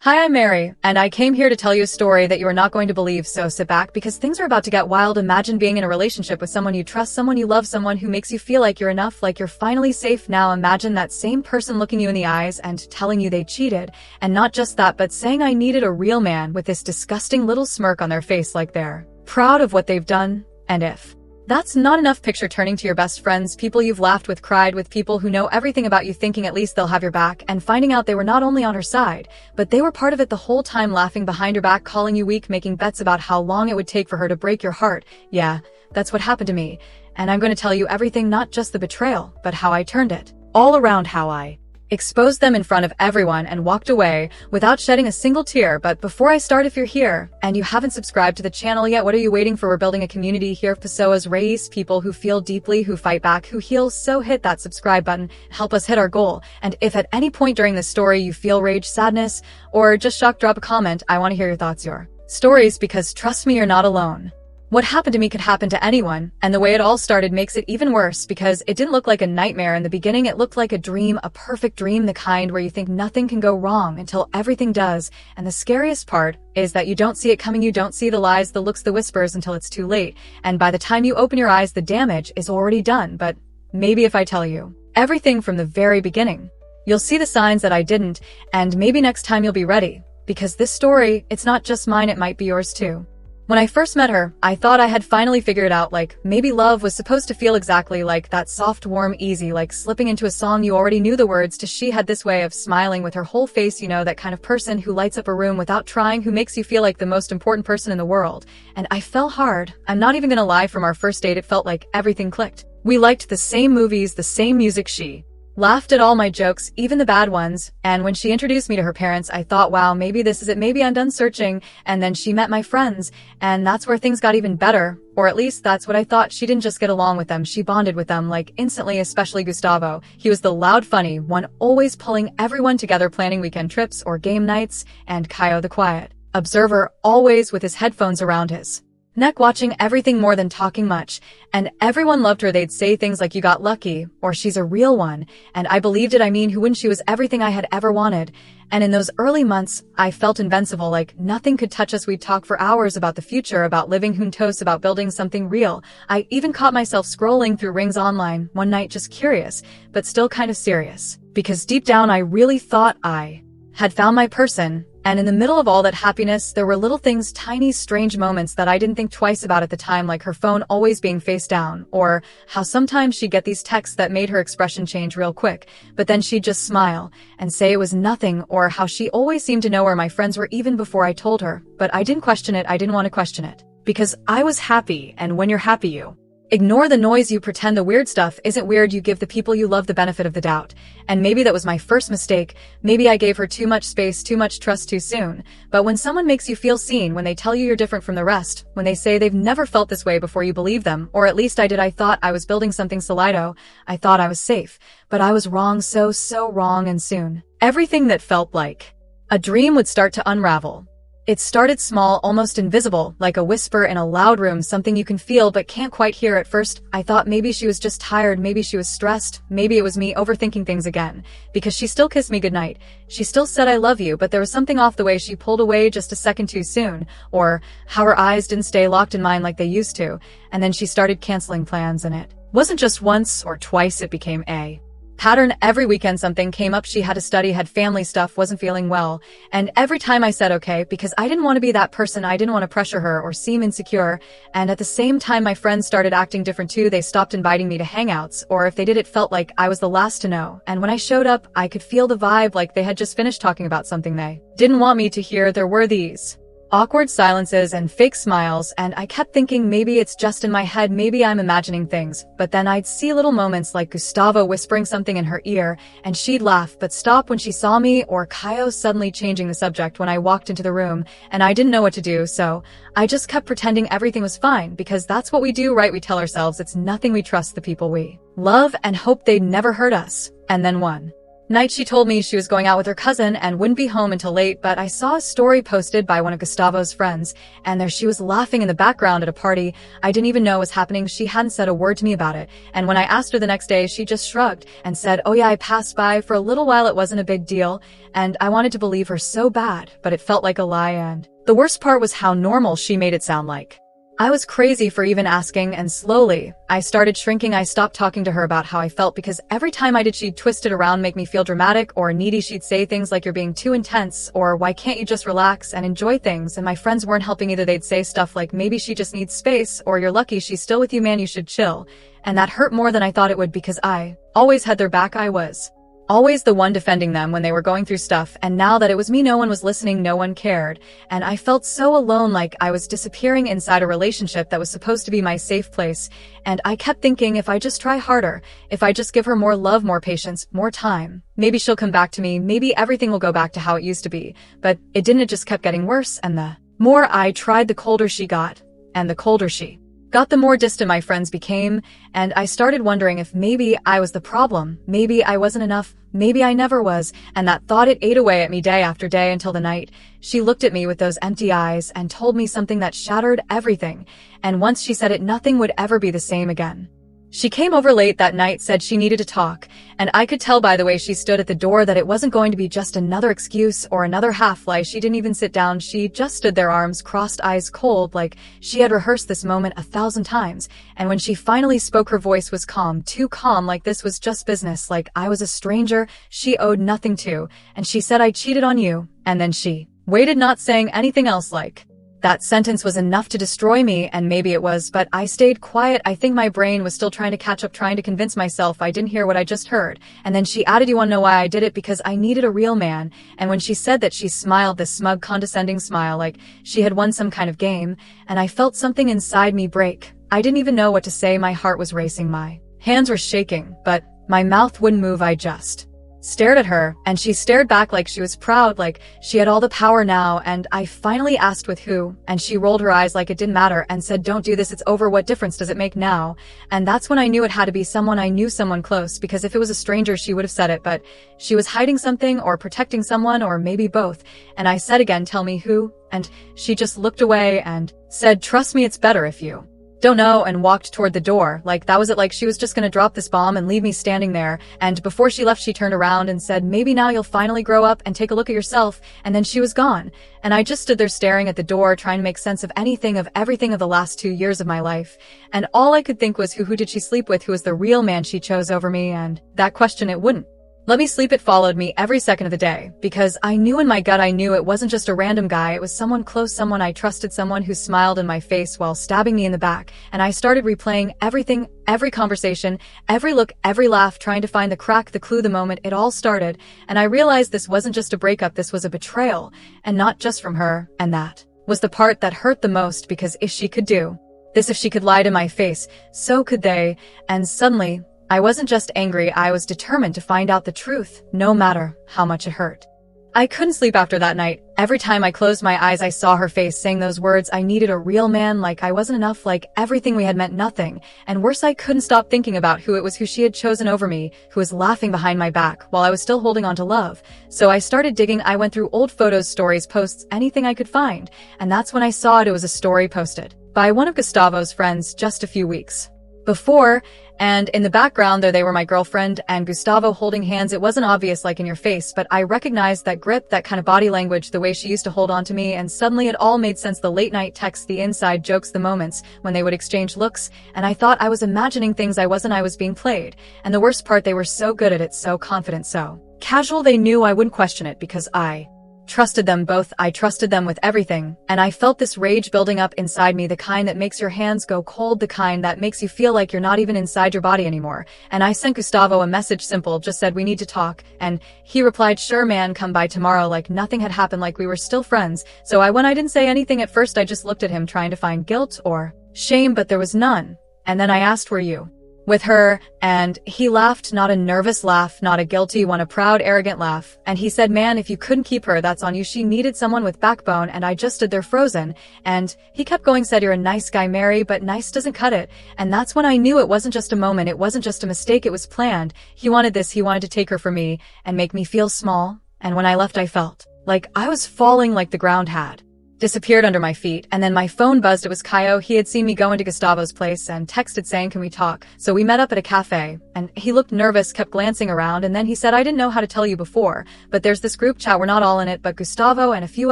Hi, I'm Mary, and I came here to tell you a story that you are not going to believe, so sit back because things are about to get wild. Imagine being in a relationship with someone you trust, someone you love, someone who makes you feel like you're enough, like you're finally safe. Now imagine that same person looking you in the eyes and telling you they cheated, and not just that, but saying I needed a real man with this disgusting little smirk on their face like they're proud of what they've done. And if that's not enough, picture turning to your best friends, people you've laughed with, cried with, people who know everything about you, thinking at least they'll have your back, and finding out they were not only on her side, but they were part of it the whole time, laughing behind your back, calling you weak, making bets about how long it would take for her to break your heart. Yeah, that's what happened to me. And I'm going to tell you everything, not just the betrayal, but how I turned it all around, how I exposed them in front of everyone and walked away without shedding a single tear. But before I start, if you're here and you haven't subscribed to the channel yet, what are you waiting for? We're building a community here of Pessoas Reis, people who feel deeply, who fight back, who heal. So hit that subscribe button, help us hit our goal. And if at any point during this story you feel rage, sadness, or just shock, drop a comment. I want to hear your thoughts, your stories, because trust me, you're not alone. What happened to me could happen to anyone, and the way it all started makes it even worse because it didn't look like a nightmare in the beginning. It looked like a dream, a perfect dream, the kind where you think nothing can go wrong until everything does. And the scariest part is that you don't see it coming. You don't see the lies, the looks, the whispers until it's too late. And by the time you open your eyes, the damage is already done. But maybe if I tell you everything from the very beginning, you'll see the signs that I didn't, and maybe next time you'll be ready. Because this story, it's not just mine, it might be yours too. When I first met her, I thought I had finally figured it out, like maybe love was supposed to feel exactly like that, soft, warm, easy, like slipping into a song you already knew the words to. She had this way of smiling with her whole face, you know, that kind of person who lights up a room without trying, who makes you feel like the most important person in the world. And I fell hard. I'm not even gonna lie, from our first date it felt like everything clicked. We liked the same movies, the same music, she laughed at all my jokes, even the bad ones, and when she introduced me to her parents, I thought, wow, maybe this is it, maybe I'm done searching. And then she met my friends, and that's where things got even better, or at least that's what I thought. She didn't just get along with them, she bonded with them, like instantly, especially Gustavo. He was the loud, funny one, always pulling everyone together, planning weekend trips or game nights, and Caio, the quiet observer, always with his headphones around his neck, watching everything more than talking much. And everyone loved her. They'd say things like, you got lucky, or she's a real one. And I believed it. I mean, who wouldn't? She was everything I had ever wanted. And in those early months, I felt invincible, like nothing could touch us. We'd talk for hours about the future, about living juntos, about building something real. I even caught myself scrolling through rings online one night, just curious, but still kind of serious. Because deep down, I really thought I had found my person. And in the middle of all that happiness, there were little things, tiny, strange moments that I didn't think twice about at the time, like her phone always being face down, or how sometimes she'd get these texts that made her expression change real quick, but then she'd just smile and say it was nothing, or how she always seemed to know where my friends were even before I told her. But I didn't question it. I didn't want to question it. Because I was happy, and when you're happy, you ignore the noise, you pretend the weird stuff isn't weird, you give the people you love the benefit of the doubt. And maybe that was my first mistake. Maybe I gave her too much space, too much trust too soon. But when someone makes you feel seen, when they tell you you're different from the rest, when they say they've never felt this way before, you believe them. Or at least I did. I thought I was building something solido. I thought I was safe. But I was wrong, so wrong, and soon everything that felt like a dream would start to unravel. It started small, almost invisible, like a whisper in a loud room, something you can feel but can't quite hear. At first, I thought maybe she was just tired, maybe she was stressed, maybe it was me overthinking things again. Because she still kissed me goodnight. She still said I love you, but there was something off, the way she pulled away just a second too soon, or how her eyes didn't stay locked in mine like they used to. And then she started canceling plans, and it wasn't just once or twice, it became a pattern. Every weekend something came up. She had to study, had family stuff, wasn't feeling well. And every time I said okay, because I didn't want to be that person. I didn't want to pressure her or seem insecure. And at the same time, my friends started acting different too. They stopped inviting me to hangouts, or if they did, it felt like I was the last to know. And when I showed up, I could feel the vibe, like they had just finished talking about something they didn't want me to hear. There were these awkward silences and fake smiles, and I kept thinking maybe it's just in my head, maybe I'm imagining things. But then I'd see little moments like Gustavo whispering something in her ear, and she'd laugh but stop when she saw me, or Caio suddenly changing the subject when I walked into the room, and I didn't know what to do, so I just kept pretending everything was fine, because that's what we do, right? We tell ourselves it's nothing, we trust the people we love and hope they'd never hurt us. And then one night she told me she was going out with her cousin and wouldn't be home until late, but I saw a story posted by one of Gustavo's friends, and there she was laughing in the background at a party I didn't even know was happening. She hadn't said a word to me about it, and when I asked her the next day, she just shrugged and said, "Oh yeah, I passed by for a little while, it wasn't a big deal," and I wanted to believe her so bad, but it felt like a lie, and the worst part was how normal she made it sound like. I was crazy for even asking, and slowly, I started shrinking. I stopped talking to her about how I felt because every time I did, she'd twist it around, make me feel dramatic or needy. She'd say things like, "You're being too intense," or "Why can't you just relax and enjoy things?" And my friends weren't helping either. They'd say stuff like, "Maybe she just needs space," or "You're lucky she's still with you, man, you should chill." And that hurt more than I thought it would because I always had their back. I was always the one defending them when they were going through stuff, and now that it was me, no one was listening, no one cared, and I felt so alone, like I was disappearing inside a relationship that was supposed to be my safe place. And I kept thinking, if I just try harder, if I just give her more love, more patience, more time, maybe she'll come back to me, maybe everything will go back to how it used to be. But it didn't. It just kept getting worse, and the more I tried, the colder she got, and the colder she got, the more distant my friends became, and I started wondering if maybe I was the problem, maybe I wasn't enough, maybe I never was, and that thought, it ate away at me day after day until the night she looked at me with those empty eyes and told me something that shattered everything, and once she said it, nothing would ever be the same again. She came over late that night, said she needed to talk, and I could tell by the way she stood at the door that it wasn't going to be just another excuse or another half-lie. She didn't even sit down, she just stood there, arms crossed, eyes cold, like she had rehearsed this moment 1,000 times, and when she finally spoke, her voice was calm, too calm, like this was just business, like I was a stranger she owed nothing to, and she said, "I cheated on you," and then she waited, not saying anything else. Like that sentence was enough to destroy me, and maybe it was, but I stayed quiet. I think my brain was still trying to catch up, trying to convince myself I didn't hear what I just heard. And then she added, "You wanna know why I did it? Because I needed a real man." And when she said that, she smiled, this smug, condescending smile, like she had won some kind of game, and I felt something inside me break. I didn't even know what to say. My heart was racing, my hands were shaking, but my mouth wouldn't move. I just stared at her, and she stared back like she was proud, like she had all the power now. And I finally asked, "With who?" And she rolled her eyes like it didn't matter and said, "Don't do this, it's over. What difference does it make now?" And that's when I knew it had to be someone I knew, someone close, because if it was a stranger she would have said it, but she was hiding something or protecting someone, or maybe both. And I said again, "Tell me who?" And she just looked away and said, "Trust me, it's better if you don't know," and walked toward the door. Like that was it, like she was just gonna drop this bomb and leave me standing there. And before she left, she turned around and said, "Maybe now you'll finally grow up and take a look at yourself," and then she was gone. And I just stood there staring at the door, trying to make sense of anything, of everything, of the last 2 years of my life. And all I could think was, who did she sleep with? Who was the real man she chose over me? And that question, it wouldn't let me sleep. It followed me every second of the day, because I knew in my gut, I knew it wasn't just a random guy, it was someone close, someone I trusted, someone who smiled in my face while stabbing me in the back. And I started replaying everything, every conversation, every look, every laugh, trying to find the crack, the clue, the moment it all started. And I realized this wasn't just a breakup, this was a betrayal, and not just from her. And that was the part that hurt the most, because if she could do this, if she could lie to my face, so could they. And suddenly, I wasn't just angry, I was determined to find out the truth, no matter how much it hurt. I couldn't sleep after that night. Every time I closed my eyes, I saw her face saying those words, "I needed a real man," like I wasn't enough, like everything we had meant nothing. And worse, I couldn't stop thinking about who it was, who she had chosen over me, who was laughing behind my back while I was still holding on to love. So I started digging. I went through old photos, stories, posts, anything I could find. And that's when I saw it was a story posted by one of Gustavo's friends just a few weeks before, and in the background there they were, my girlfriend and Gustavo holding hands. It wasn't obvious like in your face, but I recognized that grip, that kind of body language, the way she used to hold on to me, and suddenly it all made sense. The late night texts, the inside jokes, the moments when they would exchange looks, and I thought I was imagining things I wasn't. I was being played. And the worst part, they were so good at it, so confident, so casual. They knew I wouldn't question it because I trusted them both. I trusted them with everything, and I felt this rage building up inside me, the kind that makes your hands go cold, the kind that makes you feel like you're not even inside your body anymore. And I sent Gustavo a message, simple, just said, "We need to talk," and he replied, "Sure man, come by tomorrow," like nothing had happened, like we were still friends. So I didn't say anything at first. I just looked at him, trying to find guilt or shame, but there was none. And then I asked, "Were you with her, and he laughed, not a nervous laugh, not a guilty one, a proud, arrogant laugh. And he said, man, if you couldn't keep her, that's on you. She needed someone with backbone, and I just stood there frozen. And he kept going, said, you're a nice guy, Mary, but nice doesn't cut it. And that's when I knew it wasn't just a moment, it wasn't just a mistake, it was planned. He wanted this, he wanted to take her from me, and make me feel small. And when I left, I felt like I was falling, like the ground had disappeared under my feet, and then my phone buzzed. It was Kaio. He had seen me go into Gustavo's place and texted saying, can we talk? So we met up at a cafe, and he looked nervous, kept glancing around, and then he said, I didn't know how to tell you before, but there's this group chat, we're not all in it, but Gustavo and a few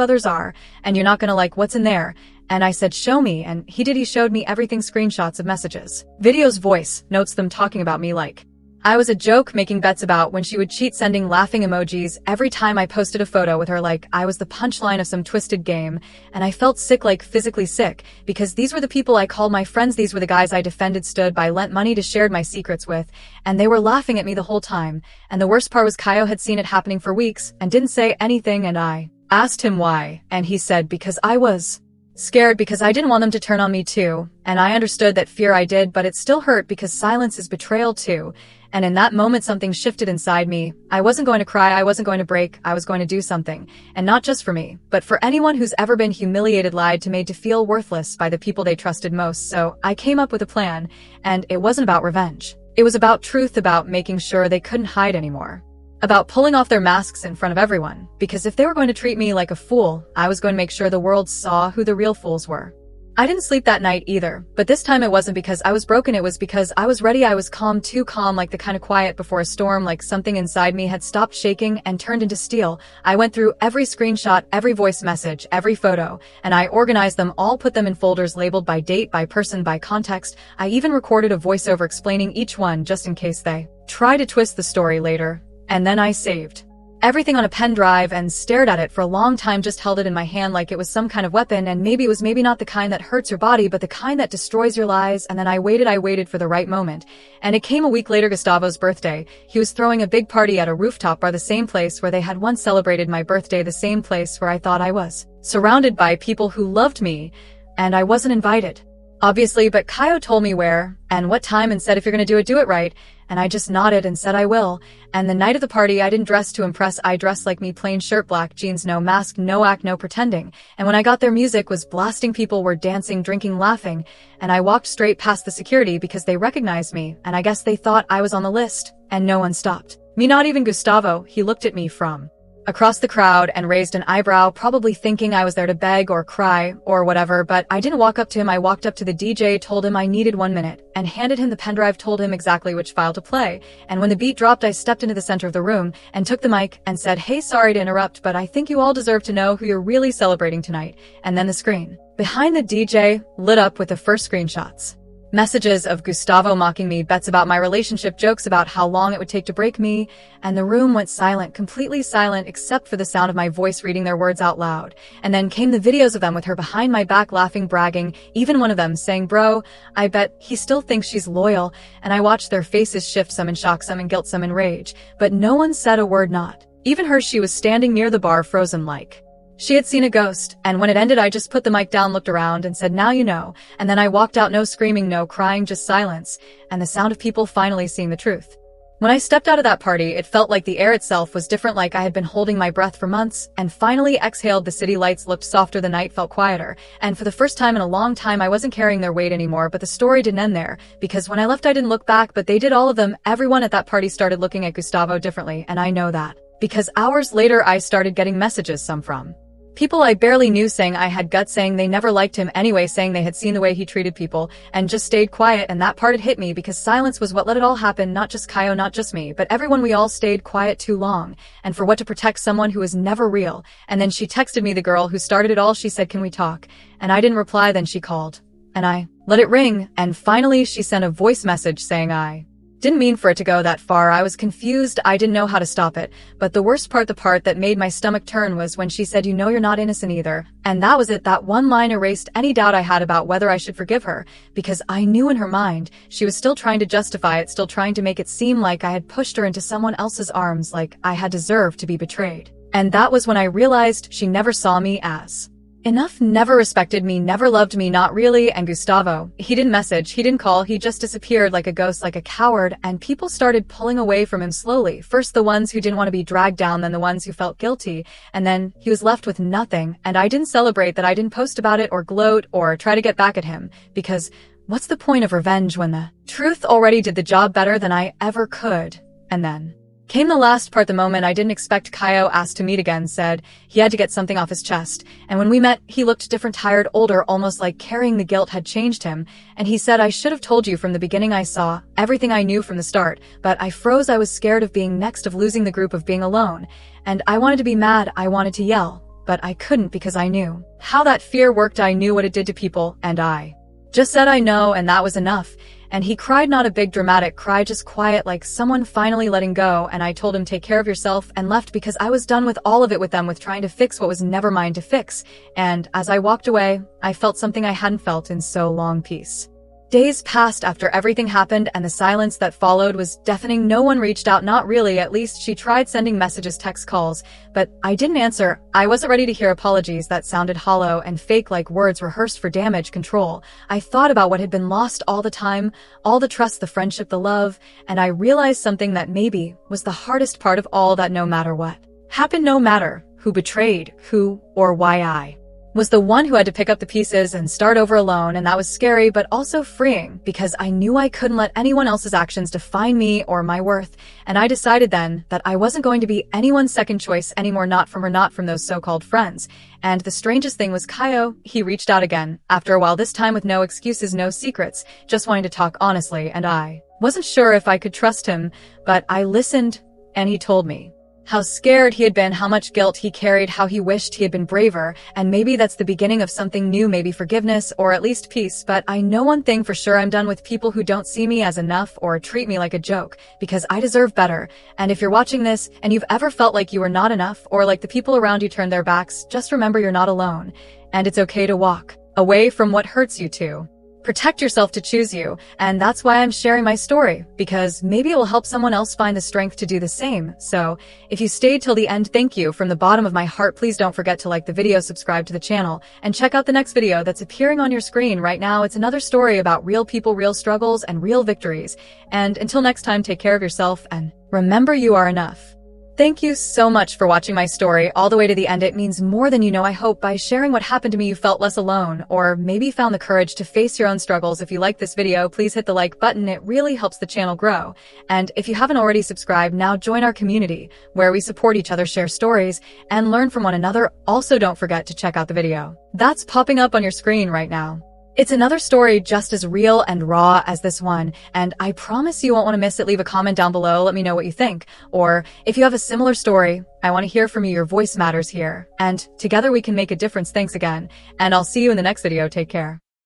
others are, and you're not gonna like what's in there. And I said, show me, and he did. He showed me everything, screenshots of messages, videos, voice notes, them talking about me like I was a joke, making bets about when she would cheat, sending laughing emojis every time I posted a photo with her, like I was the punchline of some twisted game. And I felt sick, like physically sick, because these were the people I called my friends, these were the guys I defended, stood by, lent money to, shared my secrets with, and they were laughing at me the whole time. And the worst part was Kaio had seen it happening for weeks and didn't say anything, and I asked him why, and he said, because I was scared, because I didn't want them to turn on me too. And I understood that fear, I did, but it still hurt, because silence is betrayal too. And in that moment, something shifted inside me. I wasn't going to cry, I wasn't going to break, I was going to do something. And not just for me, but for anyone who's ever been humiliated, lied to, made to feel worthless by the people they trusted most. So I came up with a plan, and it wasn't about revenge. It was about truth, about making sure they couldn't hide anymore. About pulling off their masks in front of everyone. Because if they were going to treat me like a fool, I was going to make sure the world saw who the real fools were. I didn't sleep that night either, but this time it wasn't because I was broken, it was because I was ready. I was calm, too calm, like the kind of quiet before a storm, like something inside me had stopped shaking and turned into steel. I went through every screenshot, every voice message, every photo, and I organized them all, put them in folders labeled by date, by person, by context. I even recorded a voiceover explaining each one just in case they try to twist the story later. And then I saved everything on a pen drive and stared at it for a long time, just held it in my hand like it was some kind of weapon, and maybe it was, maybe not the kind that hurts your body, but the kind that destroys your lives. And then I waited for the right moment. And it came a week later, Gustavo's birthday. He was throwing a big party at a rooftop bar, the same place where they had once celebrated my birthday, the same place where I thought I was surrounded by people who loved me, and I wasn't invited. Obviously, but Kaio told me where and what time and said, if you're gonna do it right. And I just nodded and said I will. And the night of the party, I didn't dress to impress, I dressed like me, plain shirt, black jeans, no mask, no act, no pretending. And when I got there, music was blasting, people were dancing, drinking, laughing, and I walked straight past the security because they recognized me, and I guess they thought I was on the list, and no one stopped me, not even Gustavo. He looked at me from across the crowd and raised an eyebrow, probably thinking I was there to beg or cry or whatever, but I didn't walk up to him. I walked up to the DJ, told him I needed 1 minute, and handed him the pendrive, told him exactly which file to play. And when the beat dropped, I stepped into the center of the room and took the mic and said, hey, sorry to interrupt, but I think you all deserve to know who you're really celebrating tonight. And then the screen behind the DJ lit up with the first screenshots. Messages of Gustavo mocking me, bets about my relationship, jokes about how long it would take to break me, and the room went silent, completely silent, except for the sound of my voice reading their words out loud. And then came the videos of them with her behind my back, laughing, bragging, even one of them saying, bro, I bet he still thinks she's loyal. And I watched their faces shift, some in shock, some in guilt, some in rage, but no one said a word, not even her. She was standing near the bar, frozen like she had seen a ghost. And when it ended, I just put the mic down, looked around, and said, now you know. And then I walked out, no screaming, no crying, just silence, and the sound of people finally seeing the truth. When I stepped out of that party, it felt like the air itself was different, like I had been holding my breath for months, and finally exhaled. The city lights looked softer, the night felt quieter, and for the first time in a long time, I wasn't carrying their weight anymore. But the story didn't end there, because when I left, I didn't look back, but they did, all of them. Everyone at that party started looking at Gustavo differently, and I know that, because hours later, I started getting messages, some from people I barely knew, saying I had guts, saying they never liked him anyway, saying they had seen the way he treated people and just stayed quiet. And that part had hit me, because silence was what let it all happen. Not just Kaio, not just me, but everyone. We all stayed quiet too long. And for what? To protect someone who was never real. And then she texted me, the girl who started it all. She said, can we talk? And I didn't reply. Then she called, and I let it ring. And finally she sent a voice message saying I didn't mean for it to go that far. I was confused. I didn't know how to stop it. But the worst part, the part that made my stomach turn, was when she said, you know you're not innocent either. And that was it. That one line erased any doubt I had about whether I should forgive her, because I knew in her mind she was still trying to justify it, still trying to make it seem like I had pushed her into someone else's arms, like I had deserved to be betrayed. And that was when I realized she never saw me as Enough never respected me, never loved me, not really, and Gustavo, he didn't message, he didn't call, he just disappeared like a ghost, like a coward, and people started pulling away from him slowly. First the ones who didn't want to be dragged down, then the ones who felt guilty, and then he was left with nothing, and I didn't celebrate that. I didn't post about it or gloat or try to get back at him, because what's the point of revenge when the truth already did the job better than I ever could? And then came the last part, the moment I didn't expect. Kaio asked to meet again, said he had to get something off his chest, and when we met, he looked different, tired, older, almost like carrying the guilt had changed him, and he said, I should have told you from the beginning. I saw everything I knew from the start, but I froze. I was scared of being next, of losing the group, of being alone, and I wanted to be mad, I wanted to yell, but I couldn't because I knew how that fear worked. I knew what it did to people, and I just said I know, and that was enough. And he cried, not a big dramatic cry, just quiet, like someone finally letting go, and I told him, take care of yourself, and left because I was done with all of it, with them, with trying to fix what was never mine to fix. And as I walked away, I felt something I hadn't felt in so long, peace. Days passed after everything happened, and the silence that followed was deafening. No one reached out, not really. At least she tried sending messages, text calls, but I didn't answer. I wasn't ready to hear apologies that sounded hollow and fake, like words rehearsed for damage control. I thought about what had been lost, all the time, all the trust, the friendship, the love, and I realized something that maybe was the hardest part of all, that no matter what happened, no matter who betrayed who or why, I was the one who had to pick up the pieces and start over alone, and that was scary but also freeing, because I knew I couldn't let anyone else's actions define me or my worth, and I decided then that I wasn't going to be anyone's second choice anymore, not from her, not from those so-called friends. And the strangest thing was Kaio. He reached out again, after a while, this time with no excuses, no secrets, just wanting to talk honestly, and I wasn't sure if I could trust him, but I listened, and he told me how scared he had been, how much guilt he carried, how he wished he had been braver, and maybe that's the beginning of something new, maybe forgiveness, or at least peace. But I know one thing for sure, I'm done with people who don't see me as enough or treat me like a joke, because I deserve better. And if you're watching this, and you've ever felt like you were not enough, or like the people around you turned their backs, just remember you're not alone, and it's okay to walk away from what hurts you too. Protect yourself, to choose you, and that's why I'm sharing my story, because maybe it will help someone else find the strength to do the same. So, if you stayed till the end, thank you from the bottom of my heart. Please don't forget to like the video, subscribe to the channel, and check out the next video that's appearing on your screen right now. It's another story about real people, real struggles, and real victories. And until next time, take care of yourself, and remember you are enough. Thank you so much for watching my story all the way to the end. It means more than you know. I hope by sharing what happened to me you felt less alone, or maybe found the courage to face your own struggles. If you like this video, please hit the like button. It really helps the channel grow. And if you haven't already subscribed, now join our community where we support each other, share stories, and learn from one another. Also, don't forget to check out the video that's popping up on your screen right now. It's another story just as real and raw as this one, and I promise you won't want to miss it. Leave a comment down below, let me know what you think. Or if you have a similar story, I want to hear from you. Your voice matters here, and together we can make a difference. Thanks again, and I'll see you in the next video. Take care.